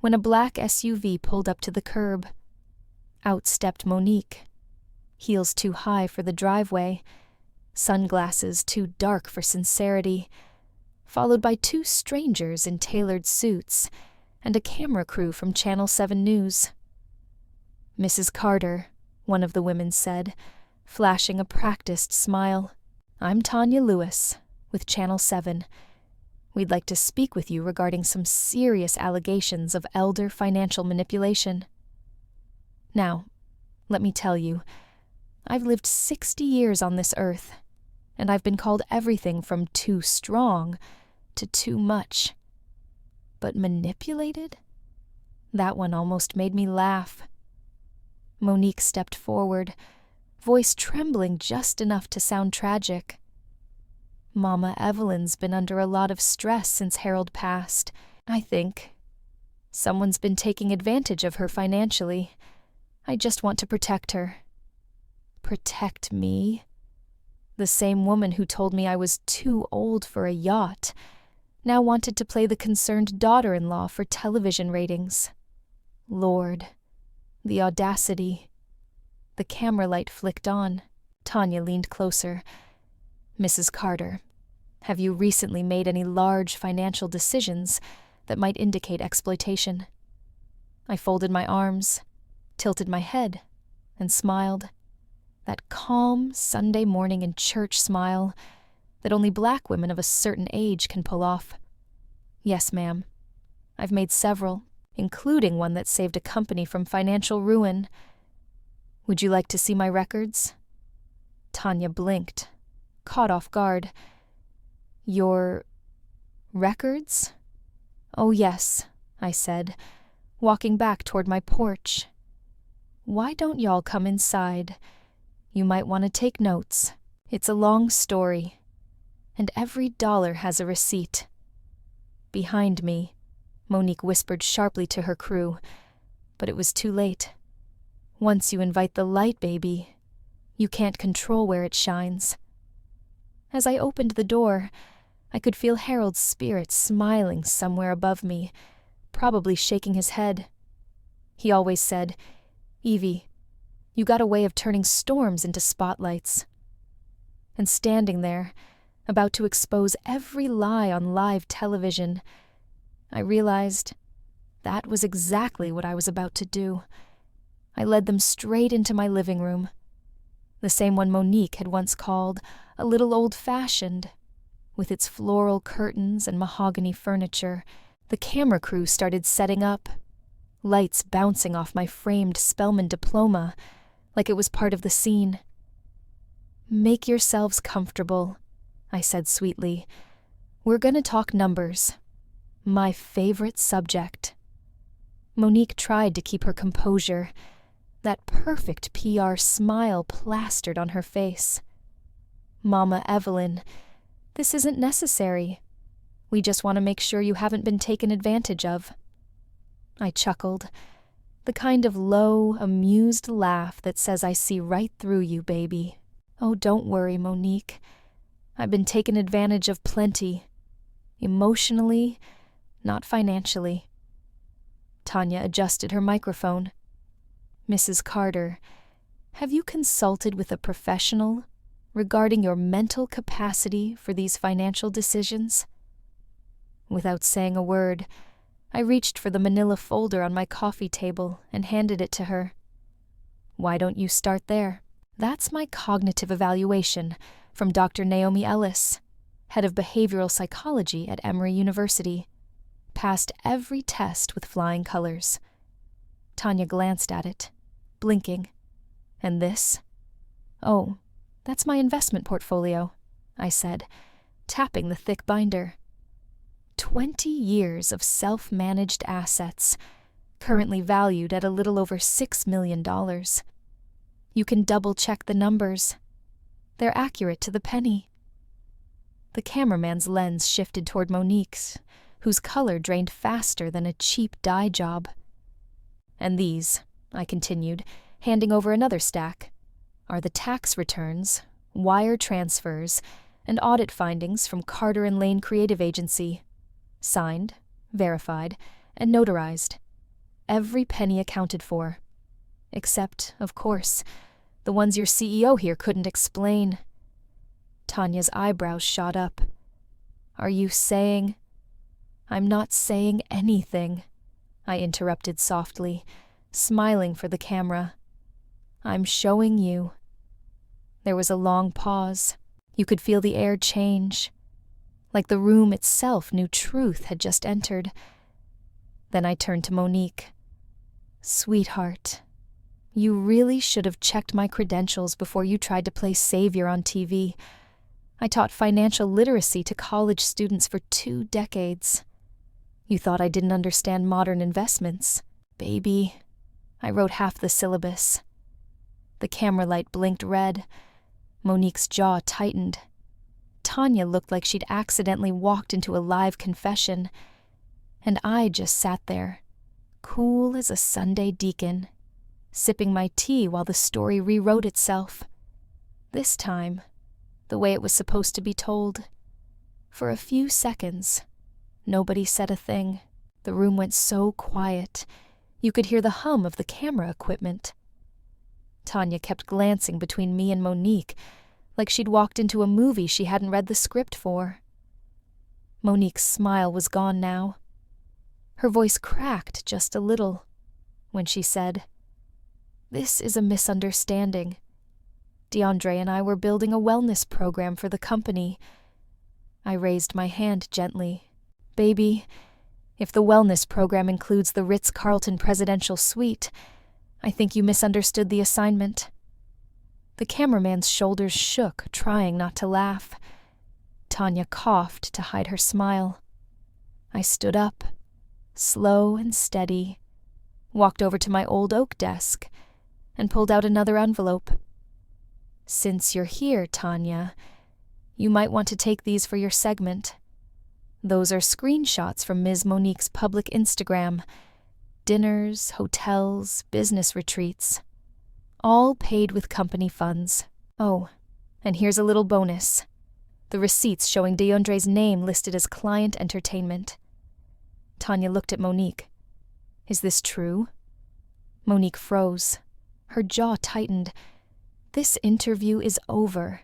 when a black SUV pulled up to the curb. Out stepped Monique, heels too high for the driveway, sunglasses too dark for sincerity, followed by 2 strangers in tailored suits and a camera crew from Channel 7 News. "Mrs. Carter," one of the women said, flashing a practiced smile. "I'm Tanya Lewis, with Channel 7. We'd like to speak with you regarding some serious allegations of elder financial manipulation." Now, let me tell you, I've lived 60 years on this earth, and I've been called everything from too strong to too much. But manipulated? That one almost made me laugh. Monique stepped forward, voice trembling just enough to sound tragic. Mama Evelyn's been under a lot of stress since Harold passed, I think. Someone's been taking advantage of her financially. I just want to protect her. Protect me? The same woman who told me I was too old for a yacht now wanted to play the concerned daughter-in-law for television ratings. Lord, the audacity. The camera light flicked on. Tanya leaned closer. "Mrs. Carter, have you recently made any large financial decisions that might indicate exploitation?" I folded my arms, tilted my head, and smiled. That calm Sunday morning in church smile that only black women of a certain age can pull off. "Yes, ma'am. I've made several, including one that saved a company from financial ruin. Would you like to see my records?" Tanya blinked, caught off guard. "Your records?" "Oh, yes," I said, walking back toward my porch. "Why don't y'all come inside? You might want to take notes. It's a long story, and every dollar has a receipt." Behind me, Monique whispered sharply to her crew, but it was too late. Once you invite the light, baby, you can't control where it shines. As I opened the door, I could feel Harold's spirit smiling somewhere above me, probably shaking his head. He always said, "Evie, you got a way of turning storms into spotlights." And standing there, about to expose every lie on live television, I realized that was exactly what I was about to do. I led them straight into my living room, the same one Monique had once called a little old-fashioned. With its floral curtains and mahogany furniture, the camera crew started setting up, lights bouncing off my framed Spelman diploma like it was part of the scene. "Make yourselves comfortable," I said sweetly. "We're gonna talk numbers. My favorite subject." Monique tried to keep her composure, that perfect PR smile plastered on her face. "Mama Evelyn, this isn't necessary. We just want to make sure you haven't been taken advantage of." I chuckled, the kind of low, amused laugh that says I see right through you, baby. "Oh, don't worry, Monique. I've been taken advantage of plenty. Emotionally, not financially." Tanya adjusted her microphone. Mrs. Carter, have you consulted with a professional regarding your mental capacity for these financial decisions?" Without saying a word, I reached for the manila folder on my coffee table and handed it to her. "Why don't you start there? That's my cognitive evaluation from Dr. Naomi Ellis, head of behavioral psychology at Emory University. Passed every test with flying colors." Tanya glanced at it, blinking. "And this?" "Oh, that's my investment portfolio," I said, tapping the thick binder. 20 years of self-managed assets, currently valued at a little over $6 million. You can double-check the numbers. They're accurate to the penny. The cameraman's lens shifted toward Monique's, whose color drained faster than a cheap dye job. "And these," I continued, handing over another stack, "are the tax returns, wire transfers, and audit findings from Carter and Lane Creative Agency. Signed, verified, and notarized. Every penny accounted for. Except, of course, the ones your CEO here couldn't explain." Tanya's eyebrows shot up. "Are you saying—" "I'm not saying anything," I interrupted softly, smiling for the camera. "I'm showing you." There was a long pause. You could feel the air change, like the room itself knew truth had just entered. Then I turned to Monique. "Sweetheart, you really should have checked my credentials before you tried to play savior on TV. I taught financial literacy to college students for 2 decades. You thought I didn't understand modern investments. Baby, I wrote half the syllabus." The camera light blinked red. Monique's jaw tightened. Tanya looked like she'd accidentally walked into a live confession, and I just sat there, cool as a Sunday deacon, sipping my tea while the story rewrote itself. This time, the way it was supposed to be told. For a few seconds, nobody said a thing. The room went so quiet, you could hear the hum of the camera equipment. Tanya kept glancing between me and Monique, like she'd walked into a movie she hadn't read the script for. Monique's smile was gone now. Her voice cracked just a little when she said, "This is a misunderstanding. DeAndre and I were building a wellness program for the company." I raised my hand gently. "Baby, if the wellness program includes the Ritz-Carlton Presidential Suite, I think you misunderstood the assignment." The cameraman's shoulders shook, trying not to laugh. Tanya coughed to hide her smile. I stood up, slow and steady, walked over to my old oak desk, and pulled out another envelope. "Since you're here, Tanya, you might want to take these for your segment. Those are screenshots from Ms. Monique's public Instagram. Dinners, hotels, business retreats. All paid with company funds. Oh, and here's a little bonus. The receipts showing DeAndre's name listed as client entertainment." Tanya looked at Monique. "Is this true?" Monique froze. Her jaw tightened. This interview is over.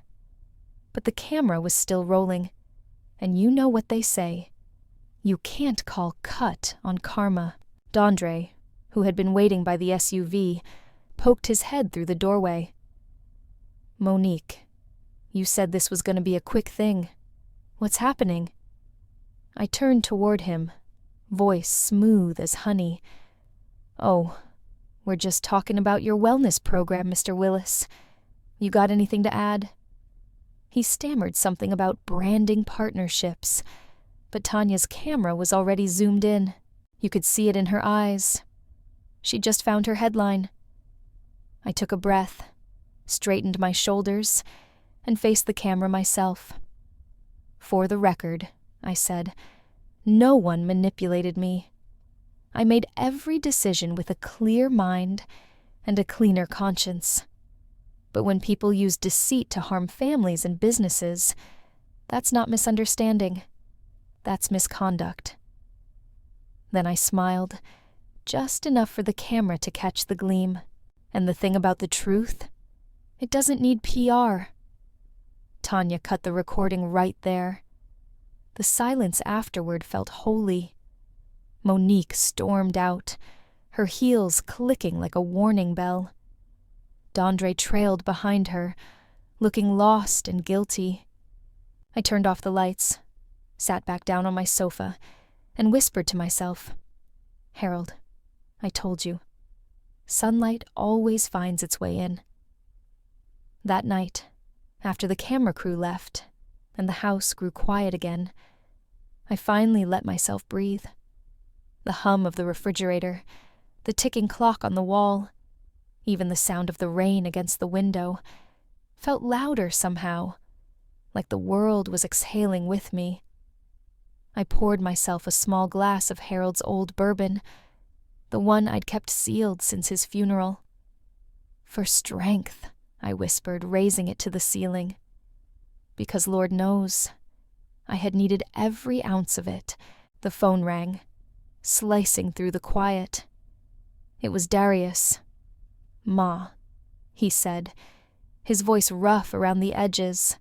But the camera was still rolling, and you know what they say. You can't call cut on karma. DeAndre, who had been waiting by the SUV, poked his head through the doorway. "Monique, you said this was going to be a quick thing. What's happening?" I turned toward him, voice smooth as honey. "Oh, we're just talking about your wellness program, Mr. Willis. You got anything to add?" He stammered something about branding partnerships, but Tanya's camera was already zoomed in. You could see it in her eyes. She'd just found her headline. I took a breath, straightened my shoulders, and faced the camera myself. "For the record," I said, "no one manipulated me. I made every decision with a clear mind and a cleaner conscience. But when people use deceit to harm families and businesses, that's not misunderstanding. That's misconduct." Then I smiled, just enough for the camera to catch the gleam. And the thing about the truth? It doesn't need PR. Tanya cut the recording right there. The silence afterward felt holy. Monique stormed out, her heels clicking like a warning bell. Dondre trailed behind her, looking lost and guilty. I turned off the lights, sat back down on my sofa, and whispered to myself, "Harold, I told you. Sunlight always finds its way in." That night, after the camera crew left and the house grew quiet again, I finally let myself breathe. The hum of the refrigerator, the ticking clock on the wall, even the sound of the rain against the window, felt louder somehow, like the world was exhaling with me. I poured myself a small glass of Harold's old bourbon, the one I'd kept sealed since his funeral. "For strength," I whispered, raising it to the ceiling. Because Lord knows, I had needed every ounce of it. The phone rang, slicing through the quiet. It was Darius. "Ma," he said, his voice rough around the edges,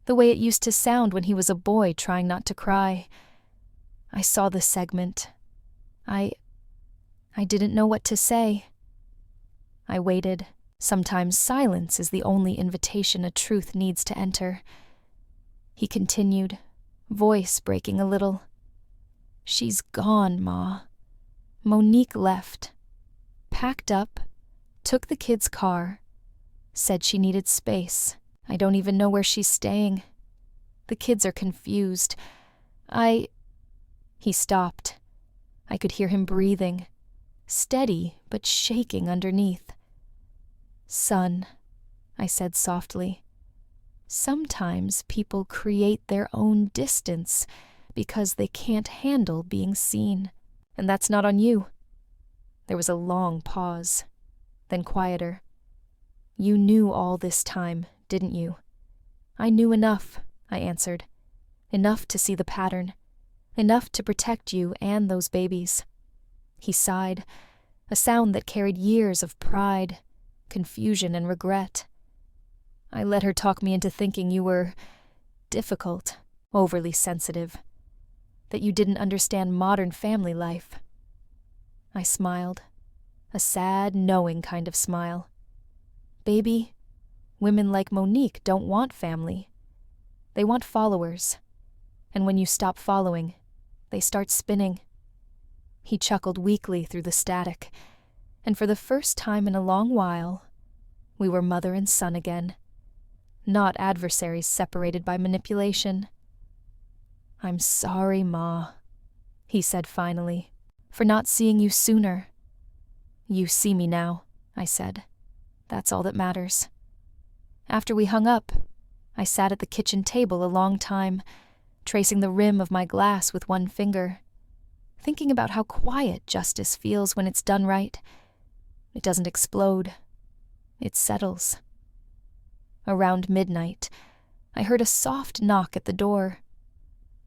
the way it used to sound when he was a boy trying not to cry. I saw the segment. I didn't know what to say. I waited. Sometimes silence is the only invitation a truth needs to enter. He continued, voice breaking a little. "She's gone, Ma. Monique left, packed up, took the kids' car, said she needed space. I don't even know where she's staying. The kids are confused. He stopped. I could hear him breathing, steady but shaking underneath. "Son," I said softly, "sometimes people create their own distance because they can't handle being seen. And that's not on you." There was a long pause, then quieter. "You knew all this time, didn't you?" "I knew enough," I answered. "Enough to see the pattern. Enough to protect you and those babies." He sighed, a sound that carried years of pride, confusion, and regret. "I let her talk me into thinking you were difficult, overly sensitive, that you didn't understand modern family life." I smiled, a sad, knowing kind of smile. "Baby, women like Monique don't want family. They want followers. And when you stop following, they start spinning." He chuckled weakly through the static, and for the first time in a long while, we were mother and son again, not adversaries separated by manipulation. "I'm sorry, Ma," he said finally, "for not seeing you sooner." "You see me now," I said. "That's all that matters." After we hung up, I sat at the kitchen table a long time, tracing the rim of my glass with one finger, thinking about how quiet justice feels when it's done right. It doesn't explode. It settles. Around midnight, I heard a soft knock at the door.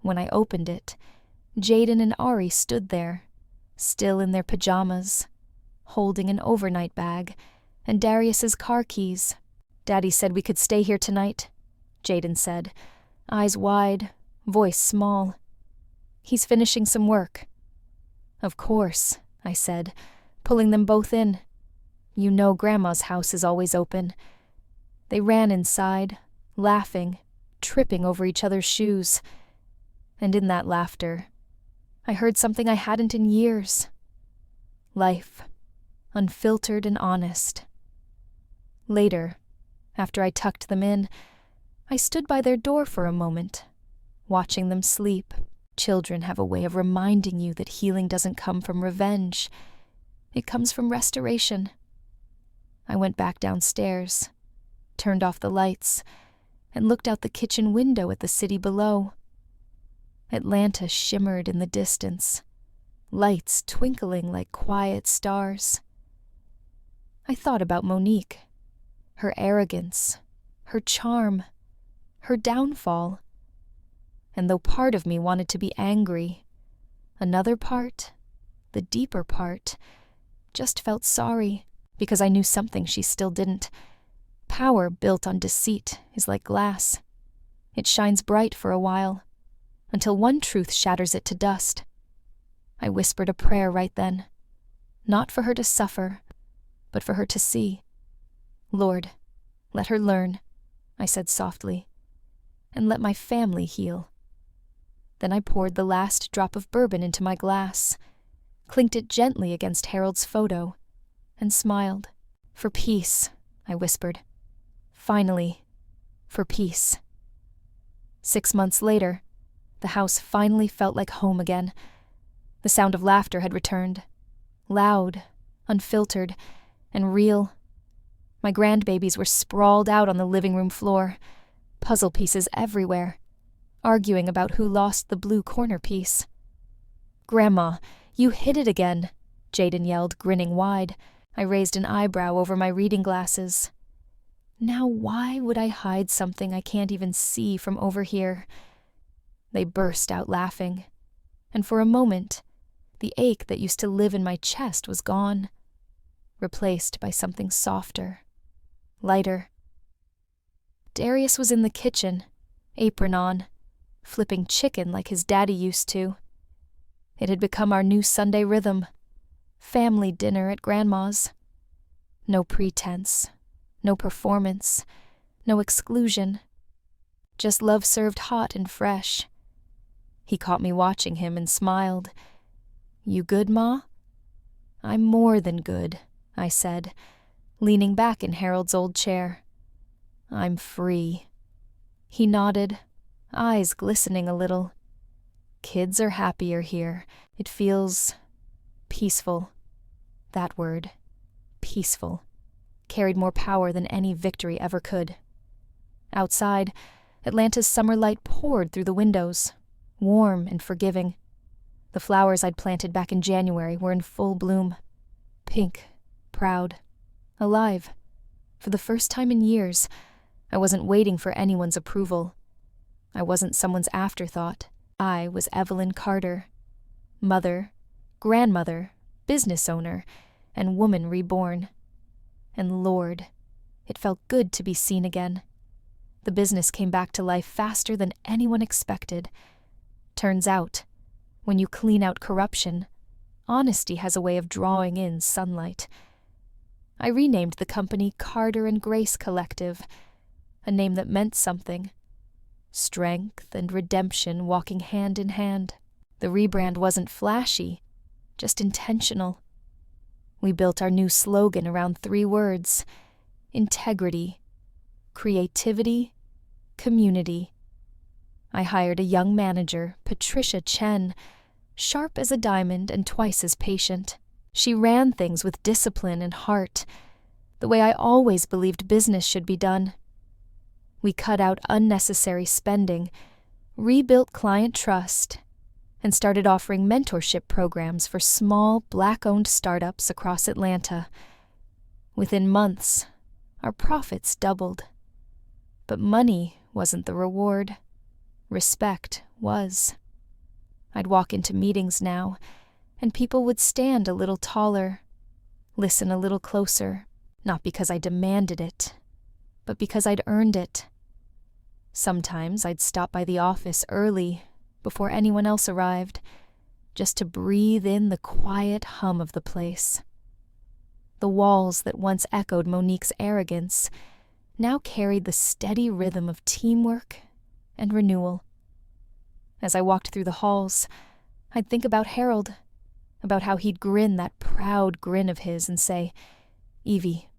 When I opened it, Jaden and Ari stood there, still in their pajamas, holding an overnight bag and Darius's car keys. "Daddy said we could stay here tonight," Jaden said, eyes wide, voice small. "He's finishing some work." "Of course," I said, pulling them both in. "You know Grandma's house is always open." They ran inside, laughing, tripping over each other's shoes. And in that laughter, I heard something I hadn't in years. Life, unfiltered and honest. Later, after I tucked them in, I stood by their door for a moment, watching them sleep. Children have a way of reminding you that healing doesn't come from revenge. It comes from restoration. I went back downstairs, turned off the lights, and looked out the kitchen window at the city below. Atlanta shimmered in the distance, lights twinkling like quiet stars. I thought about Monique, her arrogance, her charm, her downfall. And though part of me wanted to be angry, another part, the deeper part, just felt sorry. because I knew something she still didn't. Power built on deceit is like glass. It shines bright for a while, until one truth shatters it to dust. I whispered a prayer right then, not for her to suffer, but for her to see. Lord, let her learn, I said softly, and let my family heal. Then I poured the last drop of bourbon into my glass, clinked it gently against Harold's photo, and smiled. For peace, I whispered. Finally, for peace. 6 months later, the house finally felt like home again. The sound of laughter had returned, loud, unfiltered, and real. My grandbabies were sprawled out on the living room floor, puzzle pieces everywhere, arguing about who lost the blue corner piece. "Grandma, you hid it again," Jaden yelled, grinning wide. I raised an eyebrow over my reading glasses. Now why would I hide something I can't even see from over here? They burst out laughing, and for a moment, the ache that used to live in my chest was gone, replaced by something softer, lighter. Darius was in the kitchen, apron on, flipping chicken like his daddy used to. It had become our new Sunday rhythm, family dinner at Grandma's. No pretense, no performance, no exclusion, just love served hot and fresh. He caught me watching him and smiled. "You good, Ma?" "I'm more than good," I said, leaning back in Harold's old chair. "I'm free." He nodded, eyes glistening a little. "Kids are happier here. It feels peaceful." That word, peaceful, carried more power than any victory ever could. Outside, Atlanta's summer light poured through the windows, warm and forgiving. The flowers I'd planted back in January were in full bloom. Pink, proud, alive. For the first time in years, I wasn't waiting for anyone's approval. I wasn't someone's afterthought. I was Evelyn Carter, mother, grandmother, business owner, and woman reborn. And Lord, it felt good to be seen again. The business came back to life faster than anyone expected. Turns out, when you clean out corruption, honesty has a way of drawing in sunlight. I renamed the company Carter and Grace Collective, a name that meant something. Strength and redemption walking hand in hand. The rebrand wasn't flashy, just intentional. We built our new slogan around 3 words: integrity, creativity, community. I hired a young manager, Patricia Chen, sharp as a diamond and twice as patient. She ran things with discipline and heart, the way I always believed business should be done. We cut out unnecessary spending, rebuilt client trust, and started offering mentorship programs for small, Black-owned startups across Atlanta. Within months, our profits doubled. But money wasn't the reward. Respect was. I'd walk into meetings now, and people would stand a little taller, listen a little closer, not because I demanded it, but because I'd earned it. Sometimes I'd stop by the office early, before anyone else arrived, just to breathe in the quiet hum of the place. The walls that once echoed Monique's arrogance now carried the steady rhythm of teamwork and renewal. As I walked through the halls, I'd think about Harold, about how he'd grin that proud grin of his and say, "Evie,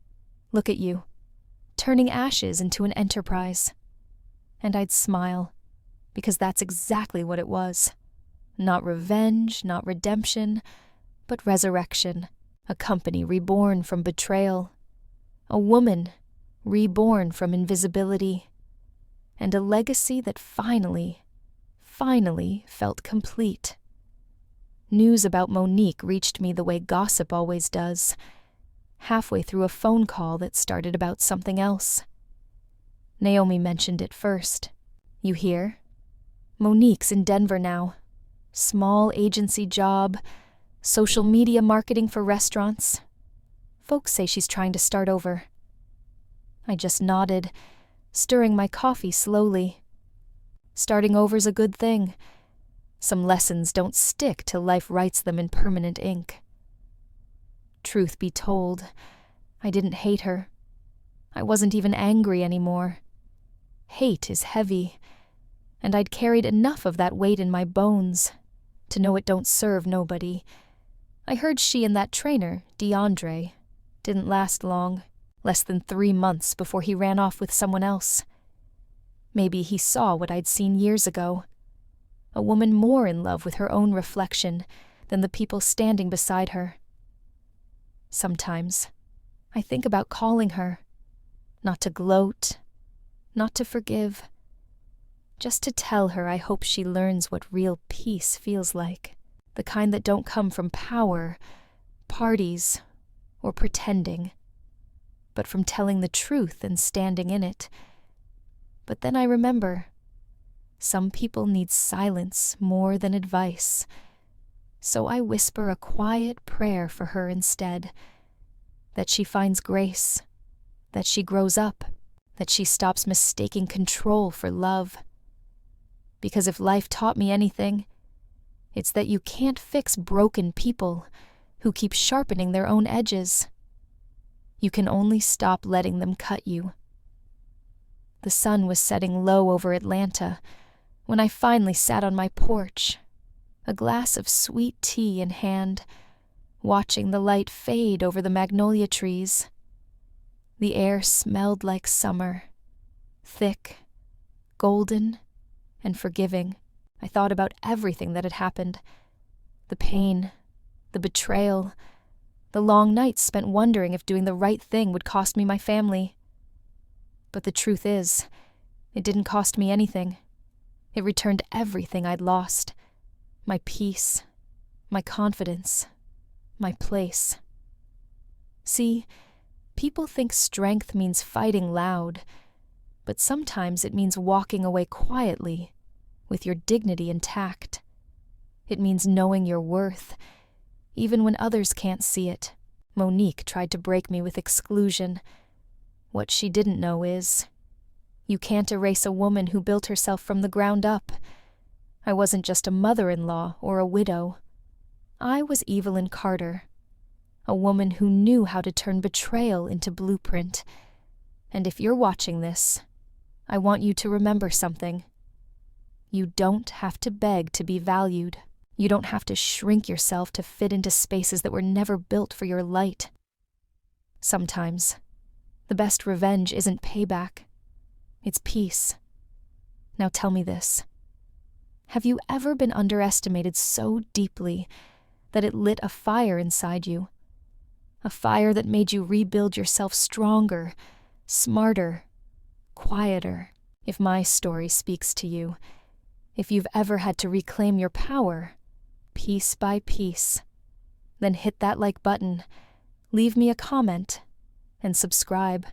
look at you, turning ashes into an enterprise." And I'd smile, because that's exactly what it was. Not revenge, not redemption, but resurrection. A company reborn from betrayal. A woman reborn from invisibility. And a legacy that finally felt complete. News about Monique reached me the way gossip always does, halfway through a phone call that started about something else. Naomi mentioned it first. "You hear? Monique's in Denver now. Small agency job, social media marketing for restaurants. Folks say she's trying to start over. I just nodded, stirring my coffee slowly. Starting over's a good thing. Some lessons don't stick till life writes them in permanent ink. Truth be told, I didn't hate her. I wasn't even angry anymore. Hate is heavy, and I'd carried enough of that weight in my bones to know it don't serve nobody. I heard she and that trainer, DeAndre, didn't last long, less than 3 months before he ran off with someone else. Maybe he saw what I'd seen years ago, a woman more in love with her own reflection than the people standing beside her. Sometimes I think about calling her, not to gloat, not to forgive, just to tell her I hope she learns what real peace feels like, the kind that don't come from power, parties, or pretending, but from telling the truth and standing in it. But then I remember, some people need silence more than advice, so I whisper a quiet prayer for her instead, that she finds grace, that she grows up, that she stops mistaking control for love. Because if life taught me anything, it's that you can't fix broken people who keep sharpening their own edges. You can only stop letting them cut you. The sun was setting low over Atlanta when I finally sat on my porch, a glass of sweet tea in hand, watching the light fade over the magnolia trees. The air smelled like summer, thick, golden, and forgiving. I thought about everything that had happened. The pain, the betrayal, the long nights spent wondering if doing the right thing would cost me my family. But the truth is, it didn't cost me anything. It returned everything I'd lost. My peace, my confidence, my place. See, people think strength means fighting loud, but sometimes it means walking away quietly, with your dignity intact. It means knowing your worth, even when others can't see it. Monique tried to break me with exclusion. What she didn't know is, you can't erase a woman who built herself from the ground up. I wasn't just a mother-in-law or a widow. I was Evelyn Carter, a woman who knew how to turn betrayal into blueprint. And if you're watching this, I want you to remember something. You don't have to beg to be valued. You don't have to shrink yourself to fit into spaces that were never built for your light. Sometimes, the best revenge isn't payback. It's peace. Now tell me this. Have you ever been underestimated so deeply that it lit a fire inside you? A fire that made you rebuild yourself stronger, smarter, quieter. If my story speaks to you, if you've ever had to reclaim your power, piece by piece, then hit that like button, leave me a comment, and subscribe.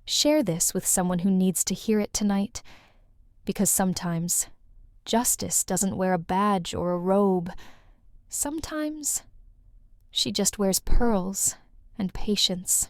Share this with someone who needs to hear it tonight, because sometimes justice doesn't wear a badge or a robe. Sometimes she just wears pearls and patience.